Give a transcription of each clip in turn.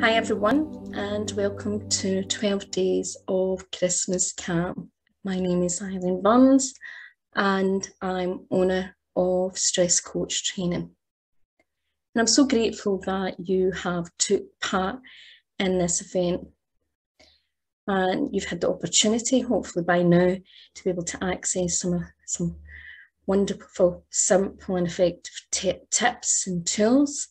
Hi everyone, and welcome to 12 Days of Christmas Calm. My name is Eileen Burns and I'm owner of Stress Coach Training. And I'm so grateful that you have took part in this event and you've had the opportunity, hopefully by now, to be able to access some wonderful, simple and effective tips and tools,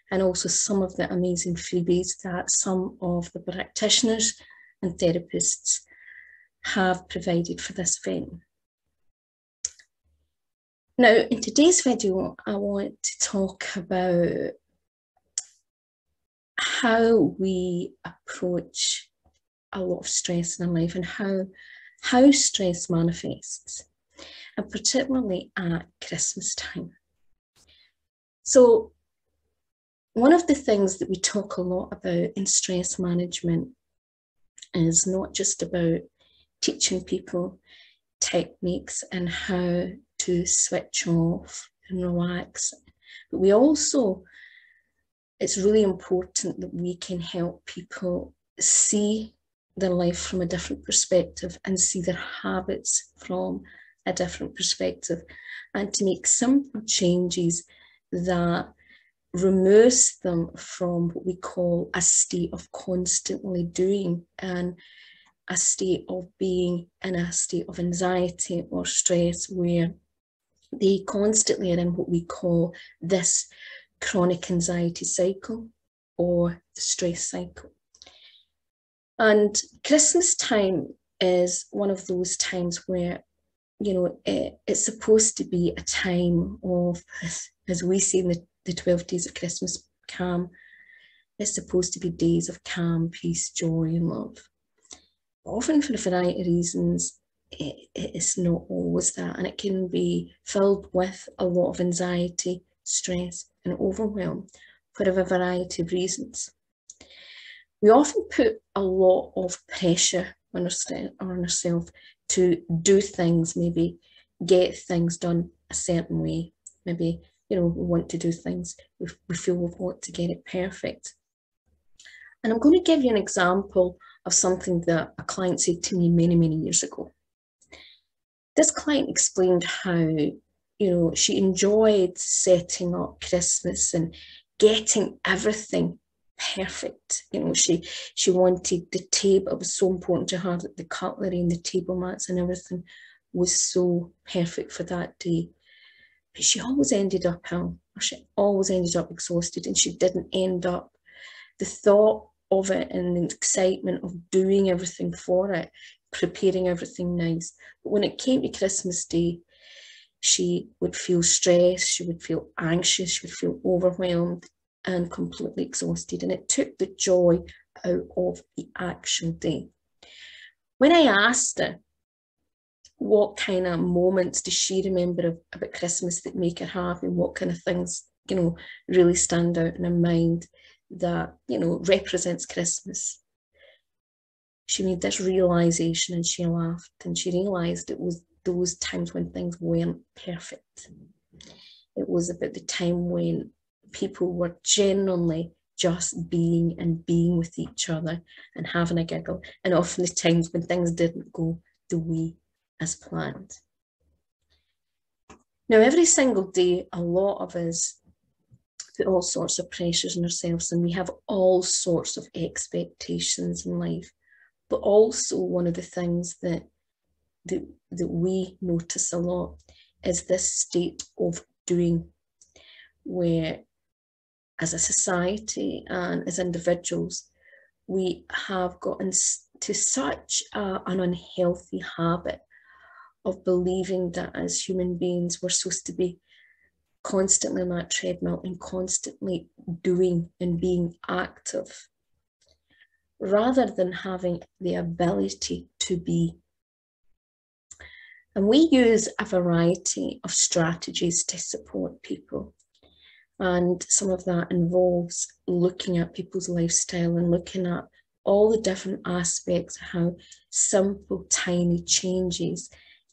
and also some of the amazing freebies that some of the practitioners and therapists have provided for this event. Now, in today's video, I want to talk about how we approach a lot of stress in our life and how stress manifests, and particularly at Christmas time. So one of the things that we talk a lot about in stress management is not just about teaching people techniques and how to switch off and relax, but it's really important that we can help people see their life from a different perspective and see their habits from a different perspective, and to make simple changes that removes them from what we call a state of constantly doing and a state of being in a state of anxiety or stress, where they constantly are in what we call this chronic anxiety cycle or the stress cycle. And Christmas time is one of those times where, you know, it's supposed to be a time of, as we say in the 12 days of Christmas calm, it's supposed to be days of calm, peace, joy and love. Often for a variety of reasons, it's not always that, and it can be filled with a lot of anxiety, stress and overwhelm for a variety of reasons. We often put a lot of pressure on ourselves to do things, maybe get things done a certain way. Maybe, you know, we want to do things, we feel we want to get it perfect. And I'm going to give you an example of something that a client said to me many, many years ago. This client explained how, you know, she enjoyed setting up Christmas and getting everything perfect. You know, she wanted the table, it was so important to her that the cutlery and the table mats and everything was so perfect for that day. But she always ended up ill, or she always ended up exhausted, and she didn't end up, the thought of it and the excitement of doing everything for it, preparing everything nice. But when it came to Christmas Day, she would feel stressed, she would feel anxious, she would feel overwhelmed and completely exhausted, and it took the joy out of the actual day. When I asked her what kind of moments does she remember about Christmas that make her happy, and what kind of things, you know, really stand out in her mind that, you know, represents Christmas, she made this realization and she laughed, and she realized it was those times when things weren't perfect. It was about the time when people were genuinely just being with each other and having a giggle, and often the times when things didn't go the way as planned. Now, every single day, a lot of us put all sorts of pressures on ourselves, and we have all sorts of expectations in life. But also one of the things that we notice a lot is this state of doing, where as a society and as individuals, we have gotten to such an unhealthy habit of believing that as human beings, we're supposed to be constantly on that treadmill and constantly doing and being active, rather than having the ability to be. And we use a variety of strategies to support people. And some of that involves looking at people's lifestyle and looking at all the different aspects of how simple, tiny changes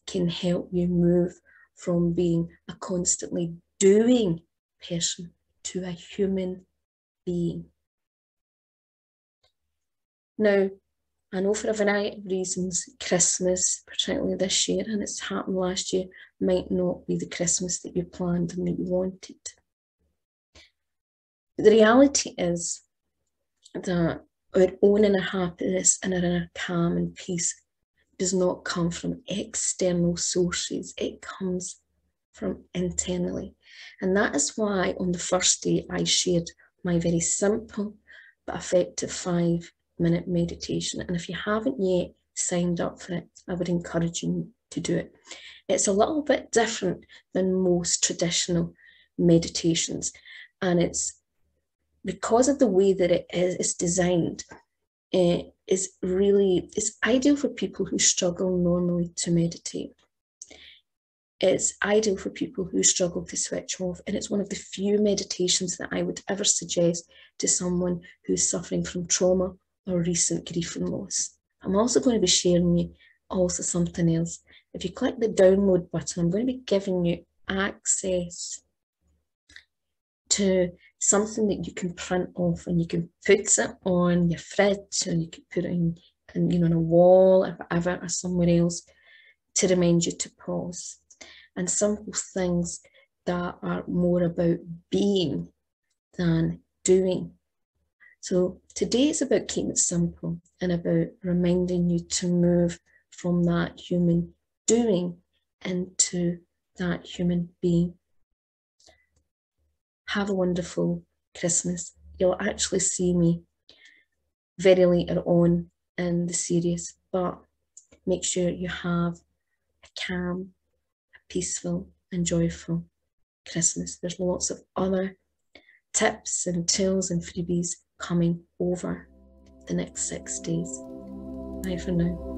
can help you move from being a constantly doing person to a human being. Now, I know for a variety of reasons, Christmas, particularly this year, and it's happened last year, might not be the Christmas that you planned and that you wanted. But the reality is that our own inner happiness and our inner calm and peace does not come from external sources. It comes from internally. And that is why on the first day I shared my very simple but effective 5-minute meditation. And if you haven't yet signed up for it, I would encourage you to do it. It's a little bit different than most traditional meditations. And it's because of the way that it's designed, it's ideal for people who struggle normally to meditate. It's ideal for people who struggle to switch off, and it's one of the few meditations that I would ever suggest to someone who's suffering from trauma or recent grief and loss. I'm also going to be sharing you also something else. If you click the download button, I'm going to be giving you access to something that you can print off, and you can put it on your fridge, or you can put it in, on a wall or whatever, or somewhere else, to remind you to pause. And simple things that are more about being than doing. So today is about keeping it simple and about reminding you to move from that human doing into that human being. Have a wonderful Christmas. You'll actually see me very later on in the series, but make sure you have a calm, peaceful and joyful Christmas. There's lots of other tips and tools and freebies coming over the next 6 days. Bye for now.